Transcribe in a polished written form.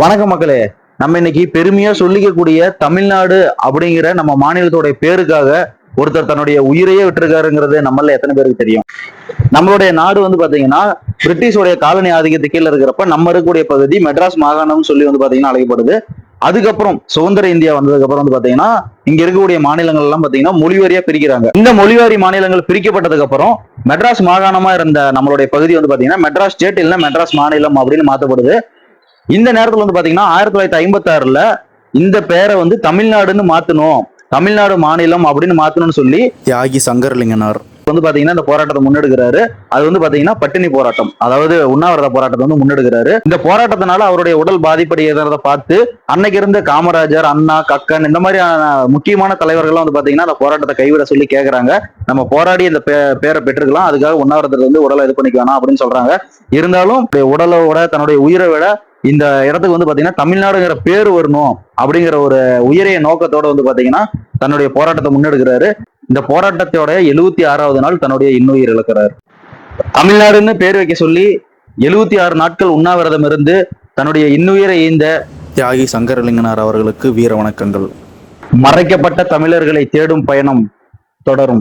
வணக்கம் மக்களே. நம்ம இன்னைக்கு பெருமையா சொல்லிக்கக்கூடிய தமிழ்நாடு அப்படிங்கிற நம்ம மாநிலத்தோட பேருக்காக ஒருத்தர் தன்னுடைய உயிரையே விட்டுருக்காருங்கிறது நம்மள எத்தனை பேருக்கு தெரியும்? நம்மளுடைய நாடு பாத்தீங்கன்னா பிரிட்டிஷோடைய காலனி ஆதிக்கத்து கீழே இருக்கிறப்ப நம்ம இருக்கக்கூடிய பகுதி மெட்ராஸ் மாகாணம்னு சொல்லி பாத்தீங்கன்னா அழைக்கப்படுது. அதுக்கப்புறம் சுதந்திர இந்தியா வந்ததுக்கு அப்புறம் பாத்தீங்கன்னா இங்க இருக்கக்கூடிய மாநிலங்கள் எல்லாம் பாத்தீங்கன்னா மொழிவாரியா பிரிக்கிறாங்க. இந்த மொழிவாரி மாநிலங்கள் பிரிக்கப்பட்டதுக்கு அப்புறம் மெட்ராஸ் மாகாணமா இருந்த நம்மளுடைய பகுதி பாத்தீங்கன்னா மெட்ராஸ் ஸ்டேட் இல்ல மெட்ராஸ் மாநிலம் அப்படின்னு மாத்தப்படுது. இந்த நேரத்துல பாத்தீங்கன்னா 1956ல இந்த பேரை தமிழ்நாடுன்னு மாத்தணும், தமிழ்நாடு மாநிலம் அப்படின்னு மாத்தணும்னு சொல்லி தியாகி சங்கரலிங்கனார் பாத்தீங்கன்னா இந்த போராட்டத்தை முன்னெடுக்கிறாரு. அது பாத்தீங்கன்னா பட்டினி போராட்டம், அதாவது உண்ணாவிரத போராட்டத்தை முன்னெடுக்கிறாரு. இந்த போராட்டத்தினால அவருடைய உடல் பாதிப்படைகிறத பார்த்து அன்னைக்கு இருந்த காமராஜர், அண்ணா, கக்கன் இந்த மாதிரியான முக்கியமான தலைவர்கள் பாத்தீங்கன்னா அந்த போராட்டத்தை கைவிட சொல்லி கேட்கறாங்க. நம்ம போராடி இந்த பேரை பெற்றுக்கலாம், அதுக்காக உண்ணாவிரதத்துல உடலை இது பண்ணிக்க வேணாம் அப்படின்னு சொல்றாங்க. இருந்தாலும் உடலோட தன்னுடைய உயிரை விட இந்த இடத்துக்கு பாத்தீங்கன்னா தமிழ்நாடுங்கிற பேர் வரணும் அப்படிங்கிற ஒரு உயரிய நோக்கத்தோட பாத்தீங்கன்னா தன்னுடைய போராட்டத்தை முன்னெடுக்கிறாரு. இந்த போராட்டத்தோட 76வது நாள் தன்னுடைய இன்னுயிர் இழக்கிறார். தமிழ்நாடுன்னு பேர் வைக்க சொல்லி 76 நாட்கள் உண்ணாவிரதம் இருந்து தன்னுடைய இன்னுயிரை ஈந்த தியாகி சங்கரலிங்கனார் அவர்களுக்கு வீர வணக்கங்கள். மறைக்கப்பட்ட தமிழர்களை தேடும் பயணம் தொடரும்.